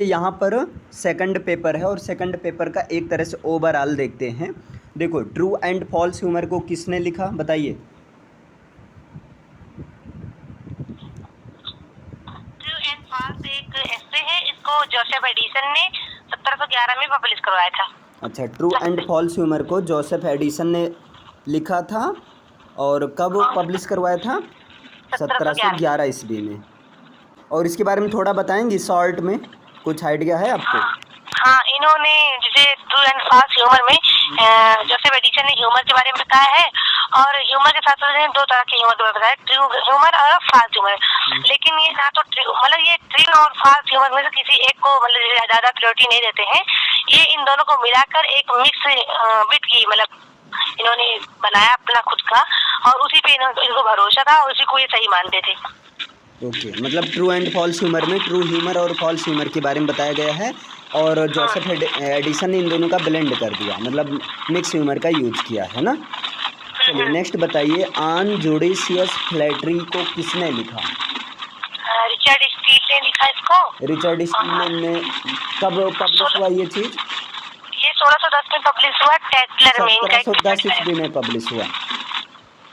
यहाँ पर second paper है और सेकंड पेपर का एक तरह से ओवरऑल देखते हैं। देखो, ट्रू एंड फॉल्स ह्यूमर को किसने लिखा, बताइए। ट्रू एंड फॉल्स एक एस्से है, इसको जोसेफ एडिसन ने 1711 में पब्लिश करवाया था। अच्छा, ट्रू एंड फॉल्स ह्यूमर को जोसेफ एडिसन ने लिखा था और कब पब्लिश करवाया था? 1711 ईस्वी में। और इसके बारे में थोड़ा बताएंगी शॉर्ट में, कुछ आइडिया है आपको? हाँ, इन्होंने जैसे ट्रू एंड फॉल्स ह्यूमर में जोसेफ एडिसन ने ह्यूमर के बारे में बताया है और ह्यूमर के साथ साथ दो तरह के ह्यूमर के बारे में बताया, ट्रू ह्यूमर और फॉल्स ह्यूमर। लेकिन ये ना तो मतलब ये ट्रू और फॉल्स ह्यूमर में से किसी एक को मतलब ज्यादा प्रायोरिटी नहीं देते हैं, ये इन दोनों को मिलाकर एक मिक्स बिट की मतलब इन्होंने बनाया अपना खुद का और उसी पे इनको भरोसा था और उसी को ये सही मानते थे। ओके, मतलब ट्रू एंड फॉल्स ह्यूमर में ट्रू ह्यूमर और फॉल्स ह्यूमर के बारे में बताया गया है और जोसेफ एडिसन ने इन दोनों का ब्लेंड कर दिया, मतलब मिक्स ह्यूमर का यूज किया है ना। चलिए नेक्स्ट बताइए, ऑन जुडिशियस फ्लैटरी को किसने लिखा? रिचर्ड स्टील ने लिखा इसको। रिचर्ड स्टील ने कब पब्लिश हुआ ये चीज? ये 1610 में पब्लिश हुआ, टेटलर में। 1710 ईस्वी में पब्लिश हुआ।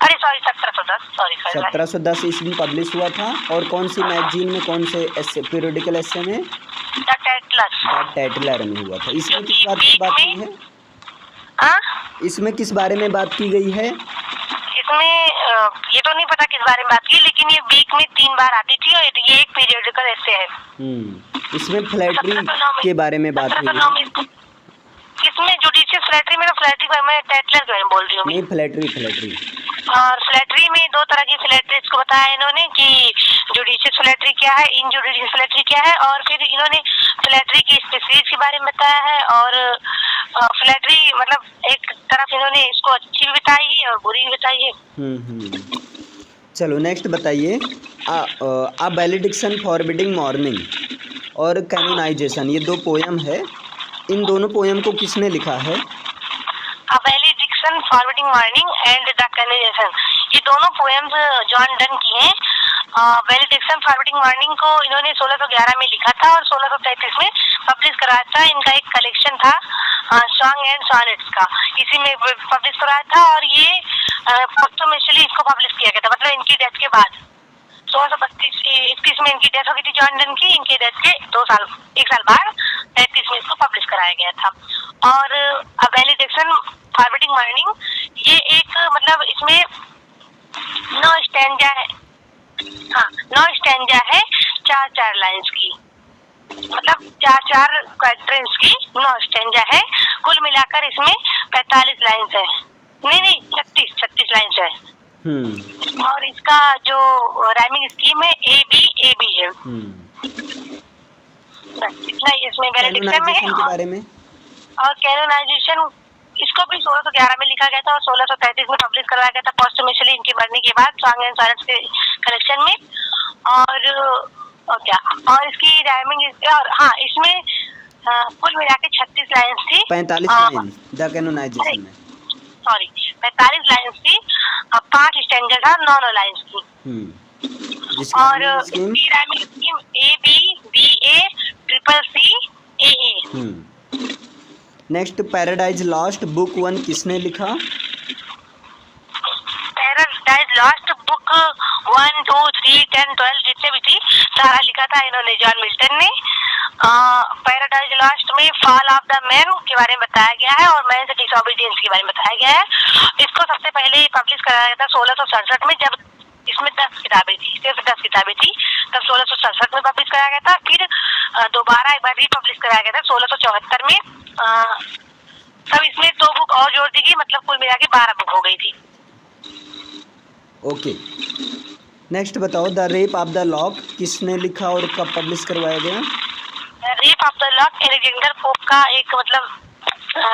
अरे सॉरी 1710, सॉरी 1710 ईस्वी पब्लिश हुआ था। और कौन सी मैगजीन में, कौन से एस्से, पीरियोडिकल एस्से में? द टेटलर में हुआ था। इसमें किस बात की बात की है? इसमें किस बारे में बात की गई है? इसमें ये तो नहीं पता किस बारे में बात की, लेकिन ये वीक में 3 बार आती थी और ये एक पीरियोडिकल एस्से है। इसमें फ्लैटरी के बारे में बात हुई है। इसमें जुडिशियस फ्लैटरी में, फ्लैटरी पर मैं टेटलर के बारे में बोल रही हूँ। नहीं, फ्लैटरी। और फ्लैटरी में दो तरह की फ्लैटरीज को बताया इन्होंने कि जुडिशियस फ्लैटरी क्या है, इनजुडिशियस फ्लैटरी क्या है, और फिर इन्होंने फ्लैटरी की स्पीसीज के बारे में बताया है। और फ्लैटरी मतलब एक तरफ इन्होंने इसको अच्छी भी बताई है और बुरी भी बताई है। चलो नेक्स्ट बताइए, अ वैलिडिक्शन फॉरबिडिंग मॉर्निंग और कैनोनाइजेशन, ये दो पोयम है। इन दोनों पोयम को किसने लिखा है? A valediction forbidding mourning and the canonisation, ये दोनों पोएम्स जॉन डन की हैं। वैलिडिक्शन फॉरबिडिंग मॉर्निंग को इन्होंने 1611 में लिखा था और 1633 में पब्लिश कराया था। इनका एक कलेक्शन था सॉन्ग एंड सॉनेट्स का, इसी में पब्लिश कराया था और ये पोस्टुमसली इसको पब्लिश किया गया था, मतलब इनकी डेथ के बाद 1632 में इनकी डेथ हो गई थी जॉन डन की। इनके डेथ के 1 साल बाद 33 में इसको पब्लिश कराया गया था। और अ वैलिडिक्शन फॉरबिडिंग मॉर्निंग ये एक मतलब इसमें 9 स्टैंजा है। हाँ, 9 स्टैंजा है 4-4 लाइन्स की, मतलब 4-4 क्वार्टर्स की 9 स्टैंजा है। कुल मिलाकर इसमें 45 लाइन्स है, नहीं 36 लाइन्स है। और इसका जो राइमिंग स्कीम है ए बी है। इतना इसमें वैलिडिक्शन में के बारे में। और कैनोनाइजेशन इसको भी 1611 में लिखा गया था और 1633 में पब्लिश करवाया गया था पोस्टुमसली इनकी मरने के बाद सॉन्ग एंड सॉनेट्स के कलेक्शन में। और क्या, और इसकी राइमिंग और हाँ, इसमें कुल मिला के 36 लाइन्स थी। 45 लाइन द कैनोनाइजेशन में, सॉरी 45 लाइन्स थी, 5 स्टैंजा था, 9 लाइन्स थी। और इसकी rhyming scheme A B A triple C A. Next, Paradise Lost book 1 किसने लिखा? पैराडाइज लॉस्ट बुक 1, 2, 3, 10, 12 जितने भी थी सारा लिखा था इन्होंने, जॉन मिल्टन ने। पैराडाइज लॉस्ट में फॉल ऑफ द मैन के बारे में बताया गया है और मैन डिसोबीडियंस के बारे में बताया गया है। इसको सबसे पहले पब्लिश कराया गया था 1667 में, जब इसमें 10 किताबें थी, सिर्फ 10 किताबें थी, तब 1667 में पब्लिश कराया गया था। फिर दोबारा एक बार रीपब्लिश कराया गया था 1674 में, तब इसमें 2 बुक और जोड़ दी गई, मतलब कुल मिला के 12 बुक हो गई थी। ओके, नेक्स्ट बताओ, the rape of the lock किसने लिखा और कब पब्लिश करवाया गया? Rape of the lock Alexander pope का एक मतलब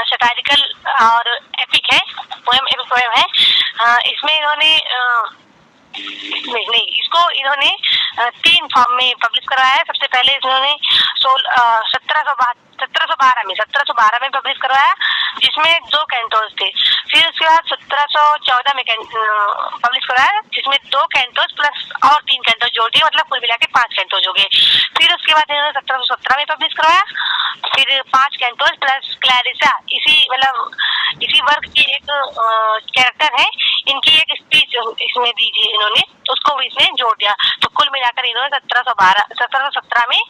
सटायरिकल और एपिक है, पोएम है। इसमें इन्होंने नहीं, इसको इन्होंने 3 फॉर्म में पब्लिश करवाया है। सबसे पहले इन्होंने 1712 में पब्लिश करवाया, जिसमें 2 कैंटोस थे। फिर उसके बाद 1714 में पब्लिश करवाया, जिसमें 2 कैंटोस प्लस और 3 कैंटोस जोड़ दिए, मतलब कुल मिला के 5 कैंटोस हो गए। फिर उसके बाद इन्होंने 1717 में पब्लिश करवाया, फिर 5 कैंटोस प्लस क्लैरिसा, इसी वर्ग की एक कैरेक्टर है, इनकी एक स्पीच इसमें दी थी इन्होंने, उसको भी इसमें जोड़ दिया। तो कुल मिलाकर इन्होंने 1717 में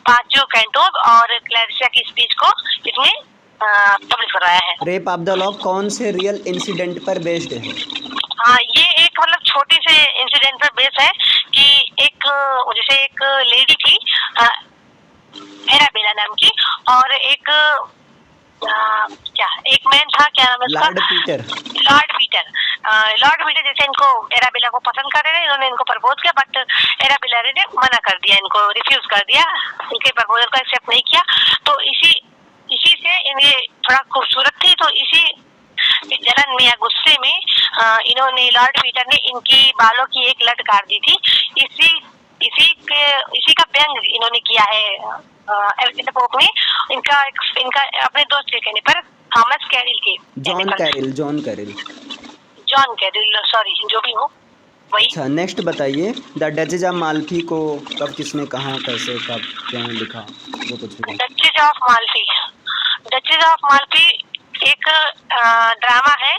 5 जो कैंटोस और क्लैरिसा की स्पीच को इसमें पब्लिश करवाया है। रेप ऑफ द लॉक कौन से रियल इंसिडेंट पर बेस्ड है? हाँ, ये एक मतलब छोटे से इंसिडेंट पर बेस है कि एक लेडी थी एराबेला नाम की, और एक मैन था, क्या नाम है उसका? लॉर्ड पीटर जैसे इनको एराबेला को पसंद कर रहे थे, इन्होंने इनको प्रपोज किया, बट एराबेला ने मना कर दिया, इनको रिफ्यूज कर दिया, इनके प्रपोजल को एक्सेप्ट नहीं किया। तो इसी से इन्हें थोड़ा खूबसूरत थी, तो इसी जलन में या गुस्से में इन्होंने लॉर्ड पीटर ने इनकी बालों की एक लट काट दी थी। इसी का व्यंग इन्होंने किया है पोप ने, इनका अपने दोस्त के कहने पर, थॉमस कैरिल के जॉन कैरिल, सॉरी जो भी हो वही। अच्छा, नेक्स्ट बताइए, द डचेज ऑफ माल्फी को कब, किसने, कहाँ, कैसे, कब, क्या लिखा, जो कुछ भी। डचेज ऑफ माल्फी एक ड्रामा है,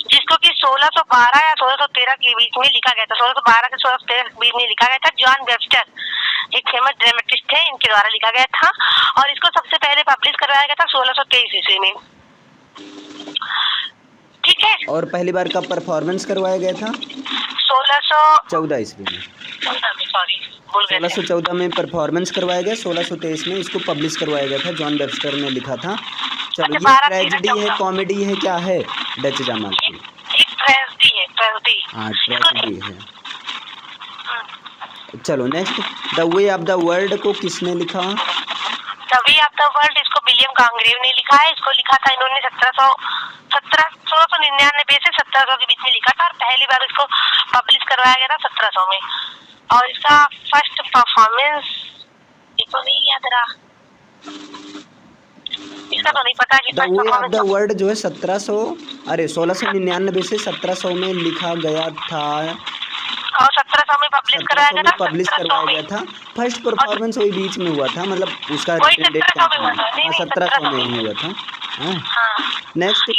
जिसको कि 1612 या 1613 के बीच में लिखा गया था। 1612 से 1613 के बीच में लिखा गया था। जॉन वेबस्टर एक फेमस ड्रामेटिस्ट है, इनके द्वारा लिखा गया था, और इसको सबसे पहले पब्लिश करवाया गया था 1623 ईस्वी में। ठीक है। और पहली बार कब परफॉर्मेंस करवाया गया था? 1614 ईस्वी में। 1614 में परफॉर्मेंस करवाया गया, 1623 में इसको पब्लिश करवाया गया था, जॉन वेबस्टर ने लिखा था। चलो, ये ट्रेजेडी है, कॉमेडी है, क्या है डचेज ऑफ माल्फी? एक ट्रेजेडी है। हाँ, ट्रेजेडी है। चलो next, the way of the world को किसने लिखा? The way of the world इसको विलियम कांग्रेव ने लिखा है। इसको लिखा था इन्होंने 1699 से 1700 के बीच में लिखा था, और पहली बार इसको पब्लिश करवाया गया था 1700 में। और इसका फर्स्ट परफॉर्मेंस इसको नहीं याद रहा, इसका तो नहीं पता कि the way of the world जो है 1699 से 1700 में लिखा गया था, और 1700 में पब्लिश करवाया गया था। फर्स्ट परफॉर्मेंस वही बीच में हुआ था, मतलब उसका 1700 में ही हुआ था। नेक्स्ट,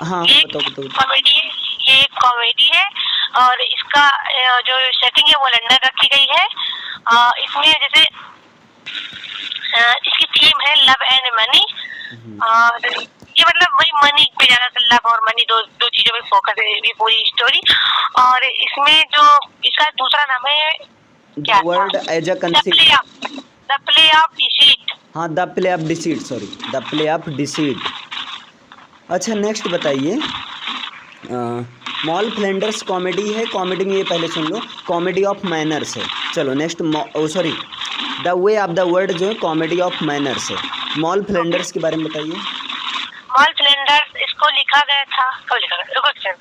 हाँ बताओ। ये कॉमेडी है, और इसका जो सेटिंग है वो लंदन रखी गई है। इसमें जैसे इसकी थीम है लव एंड मनी, और ये मतलब वही मनी पे ज्यादा, लव और मनी दो चीजों पे फोकस है ये पूरी स्टोरी। और इसमें जो इसका दूसरा नाम है क्या, word as a conceit, the play of deceit. हाँ, द प्ले ऑफ डिसीट। अच्छा, नेक्स्ट बताइए, मॉल फ्लैंडर्स कॉमेडी है, कॉमेडी में ये पहले सुन लो, कॉमेडी ऑफ मैनर्स है। चलो next, the way of the world जो है कॉमेडी ऑफ मैनर्स है। मॉल फ्लैंडर्स के बारे में बताइए। मॉल फ्लैंडर्स इसको लिखा गया था, कब लिखा गया?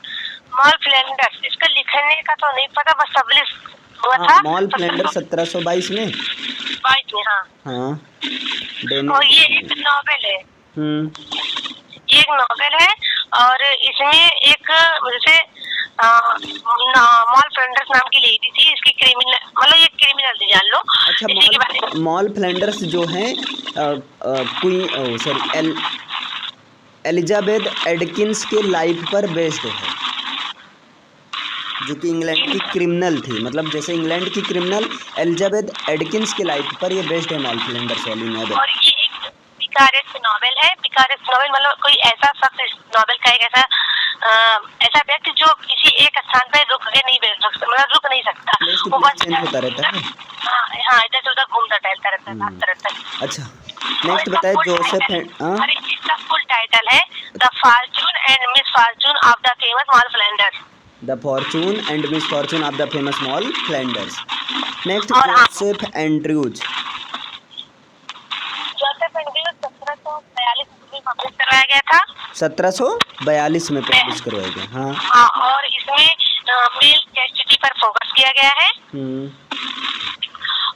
मॉल फ्लैंडर्स इसका लिखने का तो नहीं पता, बस पब्लिश हुआ था मॉल फ्लैंडर्स 1722 में। 22 में, हाँ। और ये एक नॉवेल है। ये एक नॉवेल है, और इसमें एक जैसे मॉल फ्लैंडर्स नाम की लेडी थी, इसकी क्रिमिनल, मतलब ये क्रिमिनल थी, जान लो। अच्छा, मॉल फ्लैंडर्स जो है एलिजाबेथ एडकिंस के लाइफ पर बेस्ड है, जो कि इंग्लैंड की क्रिमिनल थी, मतलब जैसे इंग्लैंड की क्रिमिनल एलिजाबेथ एडकिंस के लाइफ पर ये बेस्ड है मॉल फ्लैंडर्स वाली नॉवेल। और ये एक पिकारेस्ट नॉवेल है। पिकारेस्ट नॉवेल मतलब कोई ऐसा शख्स नॉवेल का एक ऐसा व्यक्ति जो किसी एक स्थान पर रुक नहीं सकता, वो बस होता रहता है। हाँ, इधर से उधर घूमता टहलता रहता है। अच्छा, नेक्स्ट बताइए, जोसेफ इसका फुल टाइटल है the Fortune and misfortune of the famous mall Flanders. The Fortune and misfortune of the famous mall Flanders. Next, Joseph Andrews 1742 में पब्लिश करवाया गया था। 1742 में पब्लिश करवाया गया, हाँ। और इसमें मेल चैस्टिटी पर फोकस किया गया है।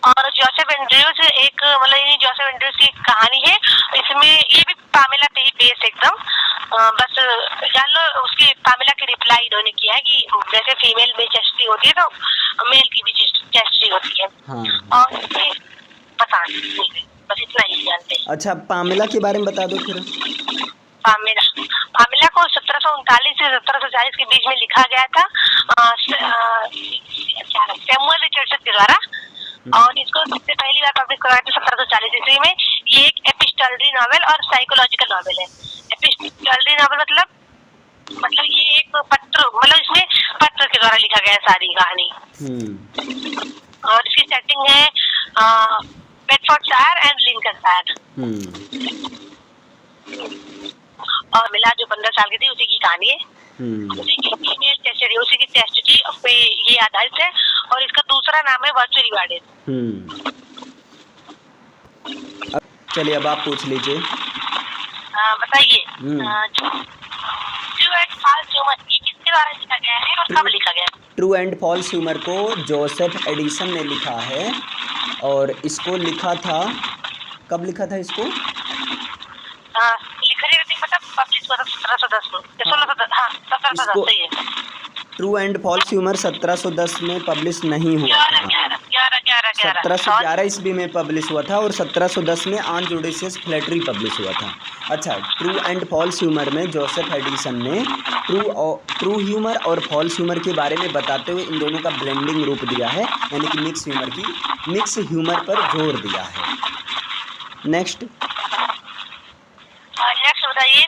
और जोसेफ एंड्रयूज एक मतलब ये जोसेफ एंड्रयूज की एक कहानी है, इसमें ये भी पामेला पे ही बेस एकदम। बस जान लो उसकी पामेला की रिप्लाई इन्होंने किया है कि जैसे फीमेल में चेस्टी होती है तो मेल की भी चेस्टी होती है। हाँ। और पता नहीं, बस इतना ही जानते हैं। अच्छा, पामेला के बारे में बता दो फिर। पामेला को 1739 से 1740 के बीच में लिखा गया था सैमुअल रिचर्डसन के द्वारा, और इसको सबसे पहली बार पब्लिश करवाया था 1740 ईस्वी में। ये एक एपिस्टोलरी नॉवेल और साइकोलॉजिकल नॉवेल है। एपिस्टोलरी नॉवेल मतलब ये एक पत्र, मतलब इसमें पत्र के द्वारा लिखा गया है सारी कहानी। और इसकी सेटिंग है बेडफोर्डशायर एंड लिंकनशायर। और मिला जो 15 साल की थी उसी की कहानी है, उसी की फीमेल चेस्टिटी, उसी की चेस्टिटी पे ये आधारित है। और इसका दूसरा नाम है वर्चुअली रिवार्डेड। चलिए अब आप पूछ लीजिए। बताइए ट्रू एंड फॉल्स ह्यूमर ये किसके द्वारा लिखा गया है और कब लिखा गया? ट्रू एंड फॉल्स ह्यूमर को जोसेफ एडिसन ने लिखा है, और इसको लिखा था, कब लिखा था इसको? ट्रू एंड फॉल्स ह्यूमर 1710 में पब्लिश नहीं हुआ था, 1711 ईस्वी में पब्लिश हुआ था, और 1710 में ऑन जुडिशियस फ्लैटरी पब्लिश हुआ था। अच्छा, ट्रू एंड फॉल्स ह्यूमर में जोसेफ एडिसन ने ट्रू ह्यूमर और फॉल्स ह्यूमर के बारे में बताते हुए इन दोनों का ब्लेंडिंग रूप दिया है, यानी कि मिक्स ह्यूमर पर जोर दिया है। नेक्स्ट बताइए,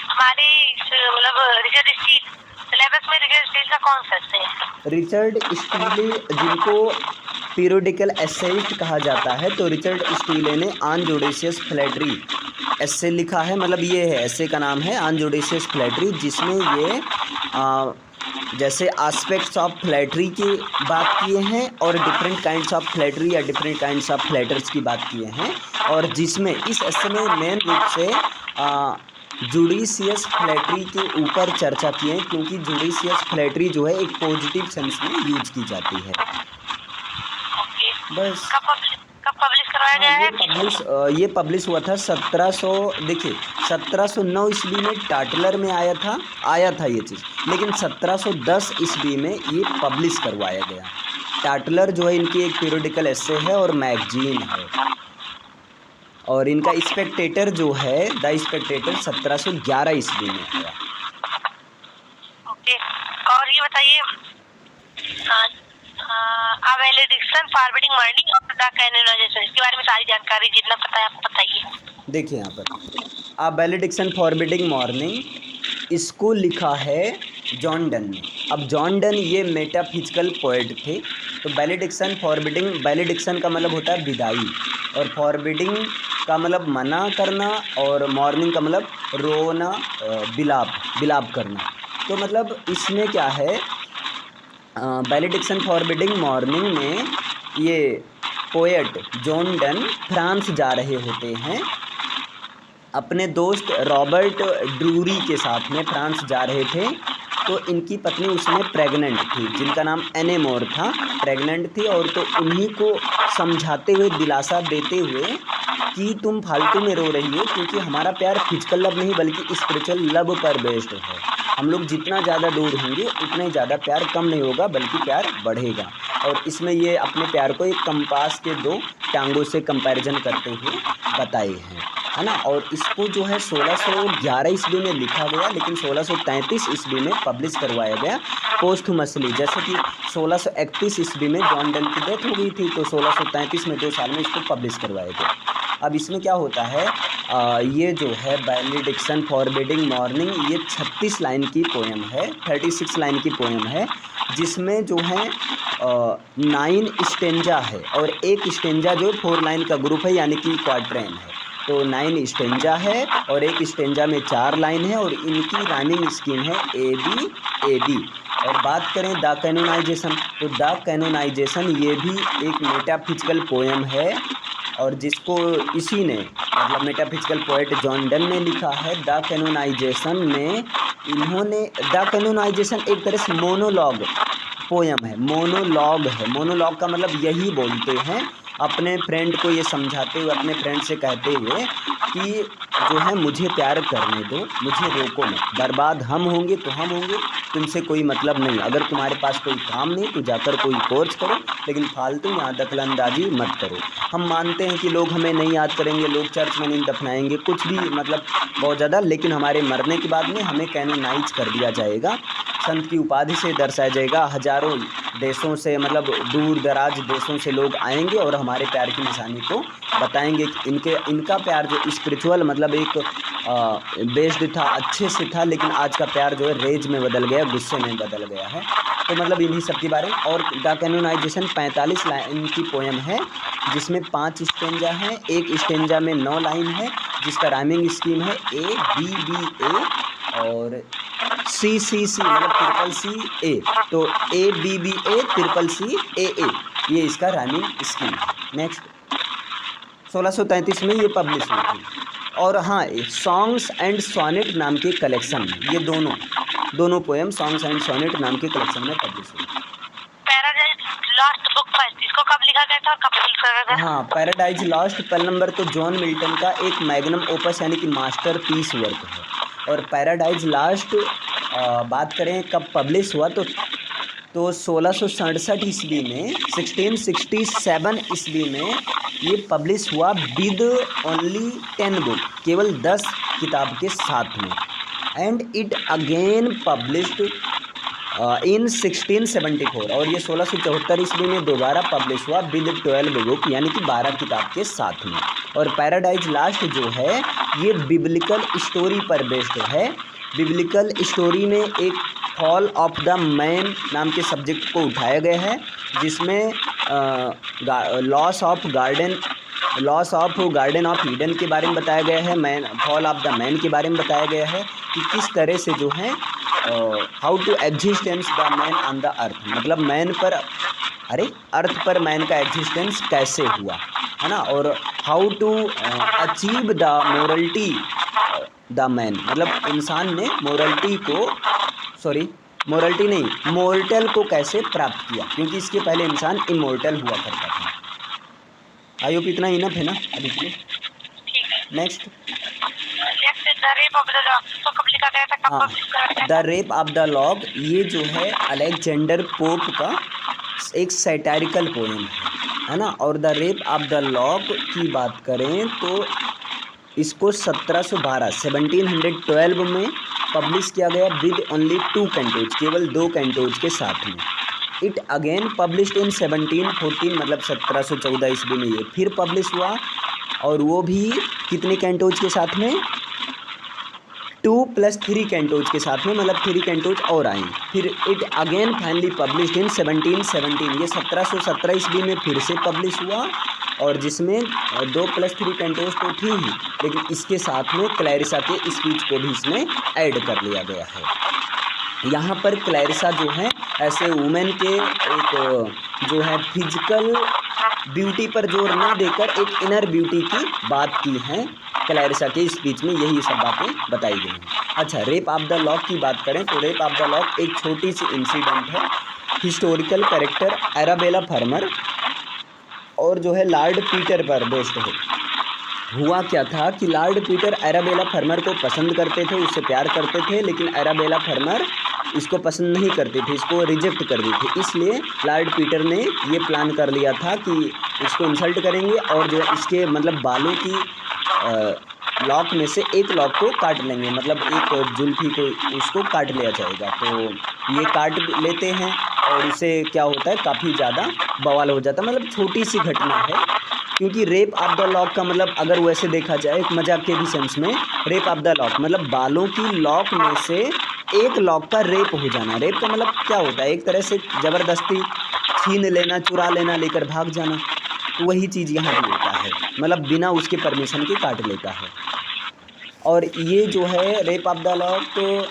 हमारी मतलब रिचर्ड स्टील सिलेबस में रिचर्ड स्टील का कौन सा है? रिचर्ड स्टीले, जिनको पीरियोडिकल एसेइस्ट कहा जाता है, तो रिचर्ड स्टीले ने ऑन जुडिशियस फ्लैटरी एसे लिखा है, मतलब ये है एसे का नाम है ऑन जुडिशियस फ्लैटरी, जिसमें ये जैसे एस्पेक्ट्स ऑफ फ्लैटरी की बात किए हैं और डिफरेंट काइंड्स ऑफ फ्लैटरी या डिफरेंट काइंड्स ऑफ फ्लैटर्स की बात किए हैं, और जिसमें इस एसे में मेन रूप से जुडिशियस फ्लैटरी के ऊपर चर्चा की है, क्योंकि जुडिशियस फ्लैटरी जो है एक पॉजिटिव सेंस में यूज की जाती है। बस कब पब्लिश करवाया गया है? ये पब्लिश हुआ था 1709 ईस्वी में टाटलर में आया था ये चीज़, लेकिन 1710 ईस्वी में ये पब्लिश करवाया गया। टाटलर जो है इनकी एक पीरियोडिकल एसे है और मैगजीन है, और इनका स्पेक्टेटर जो है द स्पेक्टेटर 1711 ईस्वी में आया। ओके, और ये बताइए वेलेडिक्शन फॉरवर्डिंग मॉर्निंग और द कैनोनाइजेशन, इसके बारे में सारी जानकारी जितना पता है आप बताइए। देखिए यहाँ पर वेलेडिक्शन फॉरवर्डिंग मॉर्निंग इसको लिखा है जॉन डन ने। अब जॉन डन ये मेटाफिजिकल पोएट थे, तो वेलेडिक्शन का मतलब होता है विदाई, और फॉरवर्डिंग का मतलब मना करना, और मॉर्निंग का मतलब रोना, बिलाप करना। तो मतलब इसमें क्या है, वेलेडिक्शन फॉरवर्डिंग मॉर्निंग में ये पोएट जॉन डन फ्रांस जा रहे होते हैं, अपने दोस्त रॉबर्ट ड्रूरी के साथ में फ्रांस जा रहे थे। तो इनकी पत्नी उसमें प्रेग्नेंट थी, जिनका नाम एने मोर था, प्रेग्नेंट थी, और तो उन्हीं को समझाते हुए, दिलासा देते हुए कि तुम फालतू में रो रही हो, क्योंकि हमारा प्यार फिजिकल लव नहीं बल्कि स्पिरिचुअल लव पर बेस्ड है। हम लोग जितना ज़्यादा दूर होंगे उतना ही ज़्यादा प्यार कम नहीं होगा, बल्कि प्यार बढ़ेगा। और इसमें ये अपने प्यार को एक कंपास के 2 टांगों से कंपैरिजन करते हुए बताए हैं, है ना। और इसको जो है 1611 ईस्वी में लिखा गया, लेकिन 1633 ईस्वी में पब्लिश करवाया गया पोस्टमसली। जैसे कि 1631 ईस्वी में जॉन डन की डेथ हो गई थी, तो 1633 में 2 साल में इसको पब्लिश करवाया गया। अब इसमें क्या होता है, ये जो है वेलेडिक्शन फॉरवर्डिंग मॉर्निंग, ये 36 लाइन की पोएम है, 36 लाइन की पोएम है, जिसमें जो है 9 स्टेंजा है, और एक स्टेंजा जो 4 लाइन का ग्रुप है, यानी कि क्वाड्रेन है। तो 9 स्टेंजा है, और एक स्टेंजा में 4 लाइन है, और इनकी राइमिंग स्कीम है ए बी। और बात करें द कैनोनाइजेशन, तो द कैनोनाइजेशन ये भी एक मेटाफिजिकल पोएम है, और जिसको इसी ने मतलब मेटाफिजिकल पोएट जॉन डन ने लिखा है। द कैनोनाइजेशन में इन्होंने द कैनोनाइजेशन एक तरह से मोनोलॉग पोयम है, मोनोलॉग है। मोनोलॉग का मतलब यही बोलते हैं अपने फ्रेंड को, ये समझाते हुए, अपने फ्रेंड से कहते हुए कि जो है मुझे प्यार करने दो, मुझे रोको मत, बर्बाद हम होंगे तो हम होंगे, तुमसे कोई मतलब नहीं, अगर तुम्हारे पास कोई काम नहीं तो जाकर कोई कोर्स करो, लेकिन फालतू यहाँ दखलंदाजी मत करो। हम मानते हैं कि लोग हमें नहीं याद करेंगे, लोग चर्च में नहीं दफनाएंगे, कुछ भी मतलब बहुत ज़्यादा, लेकिन हमारे मरने के बाद में हमें कैनोनाइज कर दिया जाएगा, संत की उपाधि से दर्शाया जाएगा। हज़ारों देशों से मतलब दूर दराज देशों से लोग आएंगे और हमारे प्यार की निशानी को बताएंगे कि इनका प्यार जो स्पिरिचुअल मतलब एक बेस्ड था, अच्छे से था, लेकिन आज का प्यार जो है रेज में बदल गया, गुस्से में बदल गया है। तो मतलब इन्हीं सब के बारे में। और द कैनोनाइजेशन 45 लाइन की पोएम है, जिसमें 5 स्टेंजा हैं, एक स्टेंजा में 9 लाइन है, जिसका राइमिंग स्कीम है ABBA और CCC मतलब CCC। तो ABBA CCC ये इसका राइमिंग स्कीम है। नेक्स्ट 1633 में ये पब्लिश हुई थी। और हाँ, सॉन्ग्स एंड सोनेट नाम के कलेक्शन में ये दोनों पोएम सॉन्ग्स एंड सोनेट नाम के कलेक्शन में पब्लिश हुई। पैराडाइज लॉस्ट बुक फर्स्ट, इसको कब लिखा गया था और कब पब्लिश किया गया था? हाँ, पैराडाइज लॉस्ट पहला नंबर तो जॉन मिल्टन का एक मैग्नम ओपस यानी कि मास्टरपीस वर्क है। और पैराडाइज लॉस्ट बात करें कब पब्लिश हुआ तो 1667 ईस्वी में, 1667 ईस्वी में ये पब्लिश हुआ विद ओनली 10 बुक, केवल 10 किताब के साथ में। And it again published in 1674 और ये 1674 ईस्वी में दोबारा पब्लिश हुआ विद 12 बुक यानी कि 12 किताब के साथ में। और पैराडाइज लास्ट जो है ये बिब्लिकल स्टोरी पर बेस्ड है। बिब्लिकल स्टोरी में एक फॉल ऑफ द मैन नाम के सब्जेक्ट को उठाया गया है, जिसमें loss of garden of Eden के बारे में बताया गया है, man fall of the man के बारे में बताया गया है कि किस तरह से जो है how to existence the man on the earth, मतलब मैन पर अर्थ पर मैन का एग्जिस्टेंस कैसे हुआ है ना। और how to achieve the morality the man, मतलब इंसान ने मोर्टल को कैसे प्राप्त किया, क्योंकि इसके पहले इंसान इमोर्टल हुआ करता था। आई होप इतना इनफ है ना अभी के लिए। Next the rape of the log, ये जो है अलेक्जेंडर पोप का एक सैटारिकल पोएम है ना। और the rape of the log की बात करें तो इसको 1712 में पब्लिश किया गया विद ओनली 2 कैंटोज, केवल 2 कैंटोज के साथ में। इट अगेन पब्लिश्ड इन 1714 मतलब 1714 ईस्वी में ये फिर पब्लिश हुआ, और वो भी कितने कैंटोज के साथ में, 2 + 3 कैंटोज के साथ में, मतलब 3 कैंटोज और आए। फिर it again finally published in 1717, ये 1717 ईस्वी में फिर से पब्लिश हुआ, और जिसमें 2 + 3 कैंटोज तो थी ही, लेकिन इसके साथ में क्लैरिसा के स्पीच को भी इसमें ऐड कर लिया गया है। यहाँ पर क्लैरिसा जो है ऐसे वुमेन के एक जो है फिजिकल ब्यूटी पर जोर ना देकर एक इनर ब्यूटी की बात की है क्लैरिसा के स्पीच में, यही सब बातें बताई गई हैं। अच्छा, रेप ऑफ द लॉग की बात करें तो रेप ऑफ द लॉग एक छोटी सी इंसिडेंट है, हिस्टोरिकल कैरेक्टर एराबेला फार्मर और जो है लॉर्ड पीटर पर बेस्ड है। हुआ क्या था कि लॉर्ड पीटर एराबेला फार्मर को पसंद करते थे, उससे प्यार करते थे, लेकिन एराबेला फार्मर इसको पसंद नहीं करती थी, इसको रिजेक्ट कर दी थी। इसलिए लॉर्ड पीटर ने ये प्लान कर लिया था कि इसको इंसल्ट करेंगे और जो है इसके मतलब बालों की लॉक में से एक लॉक को काट लेंगे, मतलब एक जुल्फी को उसको काट लिया जाएगा। तो ये काट लेते हैं और इससे क्या होता है, काफ़ी ज़्यादा बवाल हो जाता है। मतलब छोटी सी घटना है, क्योंकि रेप ऑफ द लॉक का मतलब अगर वैसे देखा जाए एक मजाक के भी सेंस में, रेप ऑफ द लॉक मतलब बालों की लॉक में से एक लॉक का रेप हो जाना। रेप का मतलब क्या होता है, एक तरह से ज़बरदस्ती छीन लेना, चुरा लेना, लेकर भाग जाना। तो वही चीज़ यहाँ भी होता है, मतलब बिना उसके परमिशन के काट लेता है। और ये जो है रेप ऑफ द लॉक तो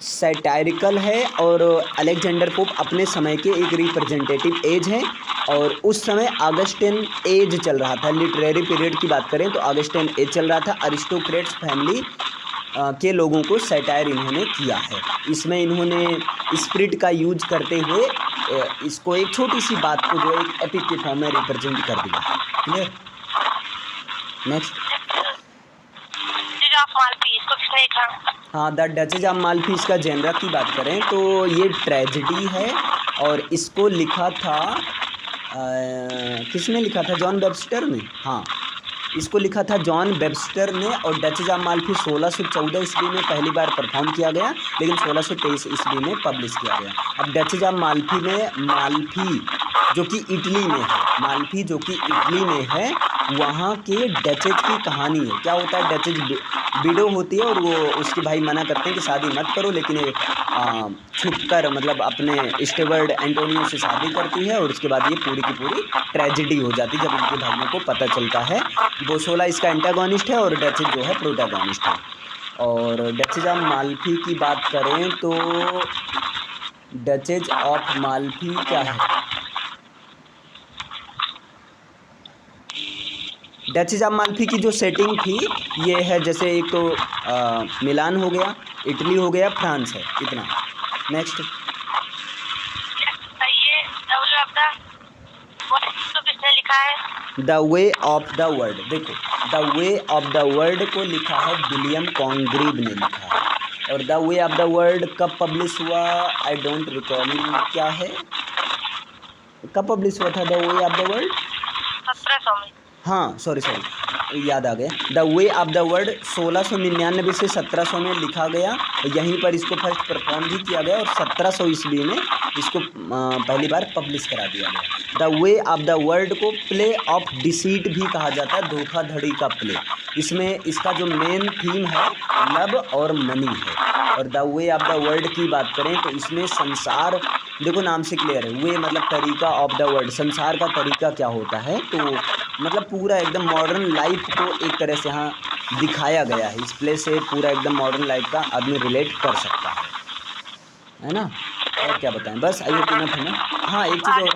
सैटारिकल है और अलेक्जेंडर पोप अपने समय के एक रिप्रेजेंटेटिव एज हैं और उस समय ऑगस्टिन एज चल रहा था। लिटरेरी पीरियड की बात करें तो ऑगस्टिन एज चल रहा था। अरिस्टोक्रेट्स फैमिली के लोगों को सैटायर इन्होंने किया है। इसमें इन्होंने स्पिरिट का यूज करते हुए इसको एक छोटी सी बात को जो एक एपिक के फॉर्म में रिप्रेजेंट कर दिया है। क्लियर? नेक्स्ट, ऑफ मालपीस को किसने लिखा? हाँ, द डचेज ऑफ मालपीस का जेनरा की बात करें तो ये ट्रेजेडी है और इसको लिखा था किसने लिखा था? जॉन वेबस्टर ने। हाँ, इसको लिखा था जॉन वेबस्टर ने और डचेज ऑफ मालफी 1614 ईस्वी में पहली बार परफॉर्म किया गया, लेकिन 1623 ईस्वी में पब्लिश किया गया। अब डचेज ऑफ मालफी में मालफी जो कि इटली में है, मालफी जो कि इटली में है, वहाँ के डचेज की कहानी है। क्या होता है? डचेज विडो होती है और वो उसके भाई मना करते हैं कि शादी मत करो, लेकिन छुप कर मतलब अपने स्टेवर्ड एंटोनियो से शादी करती है और उसके बाद ये पूरी की पूरी ट्रेजेडी हो जाती है जब उनके भाइयों को पता चलता है। बोसोला इसका एंटागोनिस्ट है और डचेज जो है प्रोटैगोनिस्ट है। और डचेज ऑफ मालफी की बात करें तो डचेज ऑफ मालफी क्या है? डचेज ऑफ मालफी की जो सेटिंग थी ये है, जैसे एक तो मिलान हो गया, इटली हो गया, फ्रांस है, इतना। नेक्स्ट, किसने लिखा है? The way of the world. देखो, the way of the world को लिखा है विलियम कॉन्ग्रीव ने लिखा है। और the way of the world कब पब्लिश हुआ? आई डोंट रिकॉल क्या है, कब पब्लिश हुआ था the way of the world? 1700 में। हाँ, सॉरी याद आ गया। The way of the world 1699 से 1700 में लिखा गया। यहीं पर इसको फर्स्ट परफॉर्म भी किया गया और 1700 ईस्वी में इसको पहली बार पब्लिश करा दिया गया। The way of the world को प्ले ऑफ डिसीट भी कहा जाता है, धोखाधड़ी का प्ले। इसमें इसका जो मेन थीम है लव और मनी है। और the way of the world की बात करें तो इसमें संसार, देखो नाम से क्लियर है, वे मतलब तरीका, ऑफ द वर्ल्ड संसार का तरीका क्या होता है, तो मतलब पूरा एकदम मॉडर्न लाइफ को एक तरह से यहाँ दिखाया गया है। इस प्ले से पूरा एकदम मॉडर्न लाइफ का आदमी रिलेट कर सकता है ना। और क्या बताएं, बस आइए इतना है ना। हाँ, एक चीज़ और,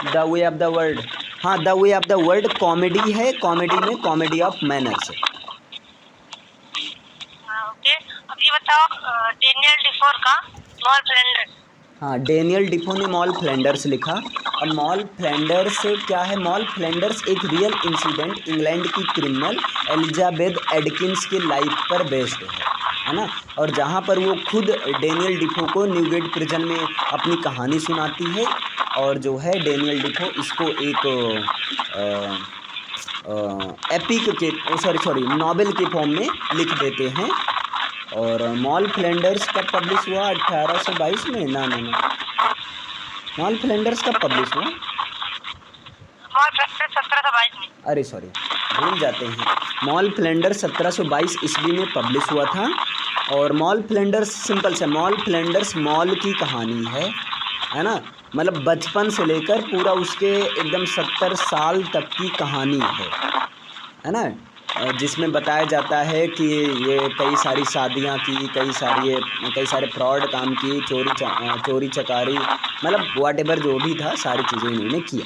the way of the world, हाँ the way of the world comedy है, कॉमेडी में कॉमेडी ऑफ मैनर्स है। ओके, अब ये बताओ डेनियल डिफोर का मॉल फ्लैंडर्स। हाँ, डेनियल डिफो ने मॉल फ्लैंडर्स लिखा। अब मॉल फ्लैंडर्स क्या है? मॉल फ्लैंडर्स एक रियल इंसिडेंट इंग्लैंड की क्रिमिनल एलिजाबेथ एडकिंस के लाइफ पर बेस्ड है ना। और जहाँ पर वो खुद डेनियल डिफो को न्यूगेट प्रिजन में अपनी कहानी सुनाती है और जो है डेनियल डिफो इसको एक एपिक के सॉरी नॉवेल के फॉर्म में लिख देते हैं। और मॉल फ्लैंडर्स कब पब्लिश हुआ? 1822 में? ना मॉल फ्लैंडर्स कब पब्लिश हुआ? मॉल फ्लैंडर्स 1722 में। अरे सॉरी, भूल जाते हैं। मॉल फ्लैंडर्स 1722 ईस्वी में पब्लिश हुआ था। और मॉल फ्लैंडर्स सिंपल से, मॉल फ्लैंडर्स मॉल की कहानी है ना, मतलब बचपन से लेकर पूरा उसके एकदम 70 साल तक की कहानी है ना, जिसमें बताया जाता है कि ये कई सारी शादियां की, कई सारे फ्रॉड काम की, चोरी चकारी, मतलब व्हाटएवर जो भी था सारी चीज़ें इन्होंने किया।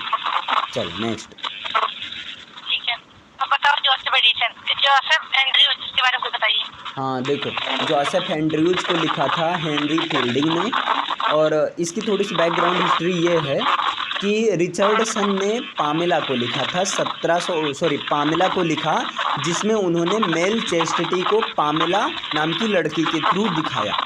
चलो नेक्स्ट। ठीक है, अब बताओ जोसेफ एडिसन, जोसेफ एंड्रयूज के बारे में कुछ बताइए। हाँ देखो, जोसेफ एंड्रयूज को लिखा था हेनरी फील्डिंग ने। और इसकी थोड़ी सी बैकग्राउंड हिस्ट्री ये है कि रिचर्डसन ने पामेला को लिखा था पामेला को लिखा, जिसमें उन्होंने मेल चेस्टिटी को पामेला नाम की लड़की के थ्रू दिखाया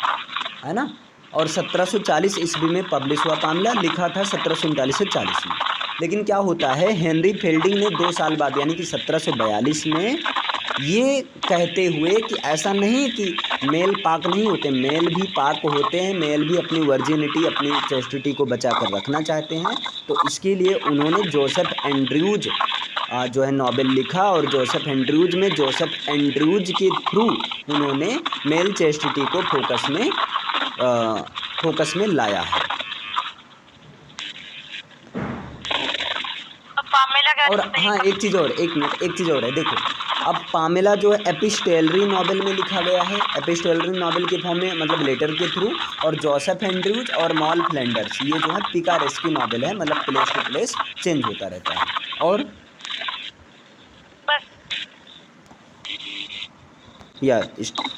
है ना। और 1740 ईस्वी में पब्लिश हुआ। पामेला लिखा था 1739 से 40 में। लेकिन क्या होता है, हेनरी फील्डिंग ने 2 साल बाद यानी कि 1742 में ये कहते हुए कि ऐसा नहीं कि मेल पाक नहीं होते, मेल भी पाक होते हैं, मेल भी अपनी वर्जिनिटी, अपनी चेस्टिटी को बचा कर रखना चाहते हैं। तो इसके लिए उन्होंने जोसेफ एंड्रयूज जो है नॉवेल लिखा। और जोसेफ एंड्रयूज के थ्रू उन्होंने मेल चेस्टिटी को फोकस में लाया है। और हाँ, एक चीज़ और है, देखो अब पामेला जो है एपिस्टोलरी नॉवेल में लिखा गया है, एपिस्टोलरी नॉवेल के फॉर्म में मतलब लेटर के थ्रू, और जोसेफ एंड्रूज और मॉल फ्लैंडर्स ये जो है पिकारेस्की नॉवेल है, मतलब प्लेस टू प्लेस चेंज होता रहता है। और बस यार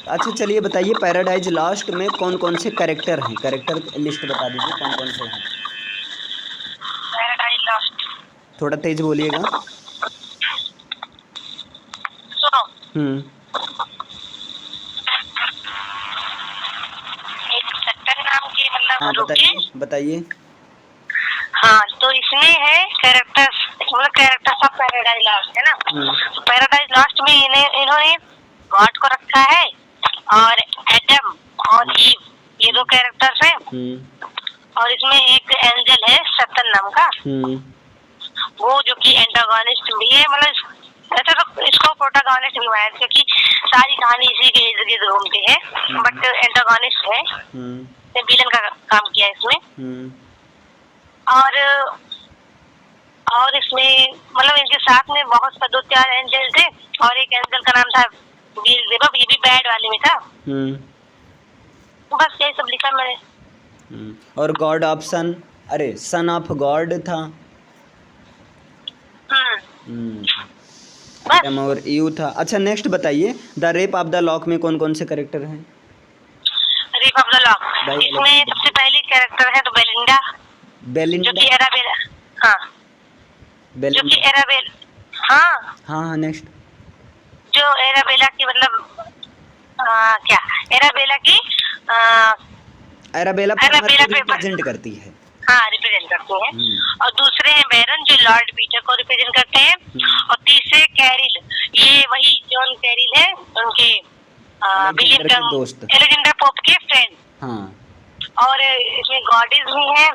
अच्छा चलिए बताइए, पैराडाइज लास्ट में कौन कौन से कैरेक्टर हैं, कैरेक्टर लिस्ट बता दीजिए कौन कौन से हैं। पैराडाइज लॉस्ट, थोड़ा तेज बोलिएगा। सुनो एक सेक्टर नाम की मतलब हाँ रुकिए। बताइए बताइए। हाँ तो इसमें है कैरेक्टर्स, मतलब कैरेक्टर्स ऑफ पैराडाइज लॉस्ट है ना। तो पैराडाइज लॉस्ट में इन्होंने गॉड को रखा है, और एडम और ईव ये दो कैरेक्टर्स हैं। और इसमें एक एंजल है सतन नाम का, वो जो कि एंटागोनिस्ट भी है, मतलब ऐसा तो इसको प्रोटागोनिस्ट भी है क्योंकि सारी कहानी इसी के इर्द गिर्द घूमती है, बट एंटागोनिस्ट है, विलन का काम किया है इसमें। और इसमें मतलब इनके साथ में बहुत सा 2-4 एंजल थे, और एक एंजल का नाम था वीरदेव, ये भी बैड वाले में था। बस यही सब लिखा मैंने। और गॉड ऑफ सन, अरे सन ऑफ गॉड था। और यू था। अच्छा नेक्स्ट बताइए, the rape of the lock में कौन कौन से कैरेक्टर हैं? रेप ऑफ द लॉक, इसमें सबसे पहली कैरेक्टर है तो बेलिंडा, बेलिंडा जो कि एराबेला, हाँ जो कि एराबेल, हाँ नेक्स्ट जो एराबेला की मतलब क्या एराबेला की एराबेला रिप्रेजेंट करती है, हाँ रिप्रेजेंट करते हैं। और दूसरे हैं बैरन जो लॉर्ड पीटर को रिप्रेजेंट करते हैं। और तीसरे कैरिल, ये वही जॉन कैरिल है, उनके विलियम के दोस्त, एलेक्जेंडर पोप के फ्रेंड। हाँ। और इसमें गॉडेस भी हैं,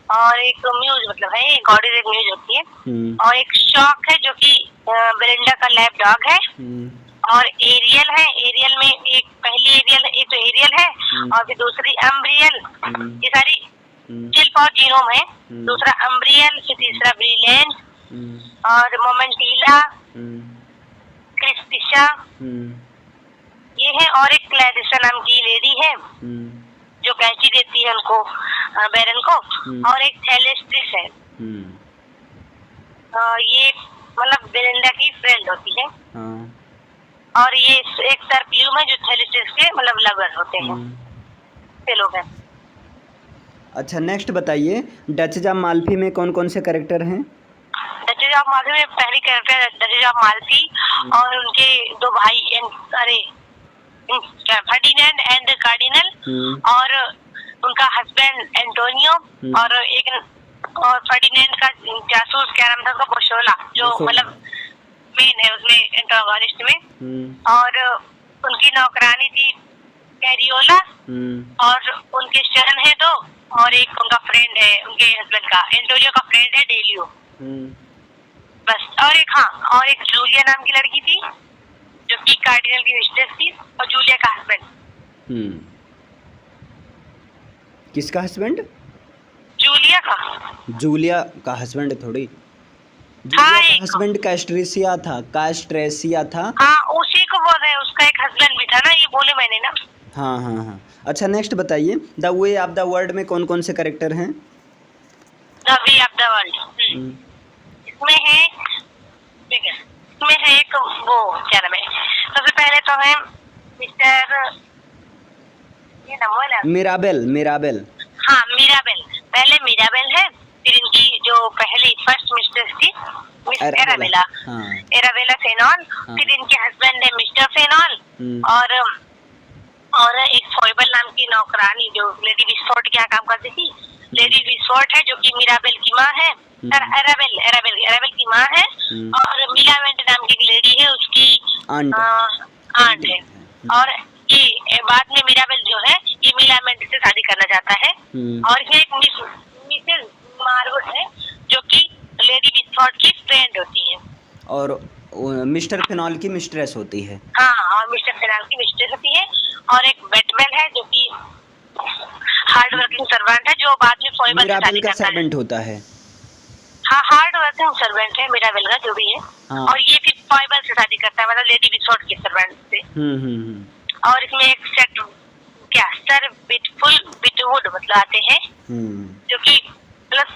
और एक म्यूज मतलब है, गॉडेस एक म्यूज होती है। और एक शॉक है जो कि बेलिंडा का लैब डॉग है। और एरियल है, एरियल में एक पहली एरियल, एक तो एरियल है, और फिर दूसरी अम्ब्रियल, ये सारी चिल्प और जीनोम है। दूसरा अम्ब्रियल, फिर तीसरा ब्रिलियंट, और मोमेंटीला, क्रिस्टिशा ये है। और एक क्लैरिसा नाम की लेडी है जो कैंची देती है उनको, बैरन को। और एक थेलेस्ट्रिस है, ये मतलब बेलिंडा की फ्रेंड होती है। और ये एक सरप्ल्यूम है जो थेलेस्ट्रिस के मतलब लवर होते हैं, ये लोग हैं। अच्छा नेक्स्ट बताइए, डचेस ऑफ माल्फी में कौन कौन से कैरेक्टर हैं? डचेस ऑफ माल्फी में पहली कैरेक्टर डचेस ऑफ माल्फी और उनके दो भाई, अरे फर्डिनेंड एंड कार्डिनल, और उनका हस्बैंड एंटोनियो, और फर्डिनेंड का जासूस क्या नाम था उसका, बोशोला, जो मतलब मेन है उसमें एंटागोनिस्ट में। और उनकी नौकरानी थी कैरियोला, और उनके शन है दो, और एक उनका फ्रेंड है उनके हस्बैंड का, एंटोनियो का फ्रेंड है डेलियो। बस। और एक जूलिया नाम की लड़की थी जो कि कार्डिनल की मिस्ट्रेस थी, और जूलिया का हस्बैंड। किसका हस्बैंड? जूलिया का हस्बैंड थोड़ी, जूलिया का हस्बैंड कैस्ट्रेसिया था। हाँ उसी को बोल रहे हैं, उसका एक हस्बैंड भी था ना, ये बोले मैंने ना। हाँ। अच्छा नेक्स्ट बताइए, the way of the world में कौन कौन से कैरेक्टर हैं? The way of the world इसमें है एक वो क्या नाम है, सबसे पहले तो है मिस्टर, ये नाम है ना, मिराबेल। हाँ मिराबेल, पहले मिराबेल है, फिर इनकी जो पहली फर्स्ट मिस्ट्रेस थी मिस एराबेला, एराबेला फेनॉल, फिर इनके हस्बैंड है मिस्टर फेनॉल, और एक फॉइबल नाम की नौकरानी जो लेडी विस्फोर्ट के यहाँ काम करती थी। लेडी विस्फोर्ट है जो कि मिराबेल की माँ है, एराबेल की माँ है। और मिलावेंट नाम की एक लेडी है, उसकी आंट है। और ये बाद में मिराबेल जो है ये मिलावेंट से शादी करना चाहता है। और इसमें एक मिसेस मार्गोट है जो कि लेडी विस्फोर्ट की फ्रेंड होती है, और मिस्टर फेनॉल की मिस्ट्रेस होती है। हाँ, और मिस्टर फेनॉल की मिस्ट्रेस होती है। और एक बेटमेल है जो कि हार्ड वर्किंग सर्वेंट है, जो बाद में फॉइबल से शादी करता है। सर्वेंट होता है। हाँ, हार्ड वर्किंग सर्वेंट है मिराबेल का जो भी है। और ये फिर फॉइबल से शादी करता है, मतलब लेडी बिस्फोर्ड के सर्वेंट से। हम्म। और इसमें एक सेट क्या सर बिटवुड मतलब आते हैं, जो कि प्लस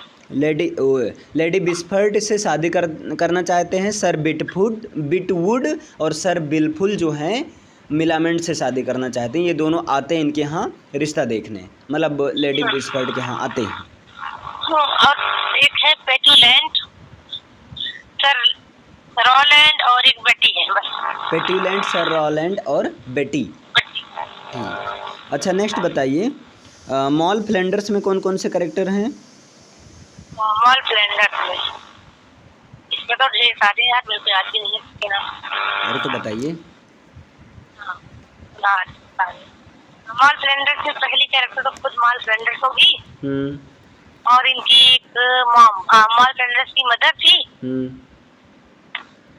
लेडी बिस्फर्ट से शादी करना चाहते हैं सर बिटवुड, और सर बिलफुल जो हैं मिलामेंट से शादी करना चाहते हैं। ये दोनों आते हैं इनके यहाँ रिश्ता देखने, मतलब लेडी बिस्फर्ट के यहाँ आते हैं। और एक है पेटुलेंट, सर रॉलैंड और एक बेटी है बस। पेट्यूलेंट, सर रॉलैंड और बेटी। अच्छा नेक्स्ट बताइए, मॉल फ्लैंडर्स में कौन कौन से कैरेक्टर हैं? मॉल फ्लैंडर्स में इसमें तो ढेर सारे यार, मेरे को याद भी नहीं है इसके नाम। अरे तो बताइए। मॉल फ्लैंडर्स में पहली कैरेक्टर तो खुद मॉल फ्लैंडर्स होगी, और इनकी एक मॉल फ्लैंडर्स की मदर थी,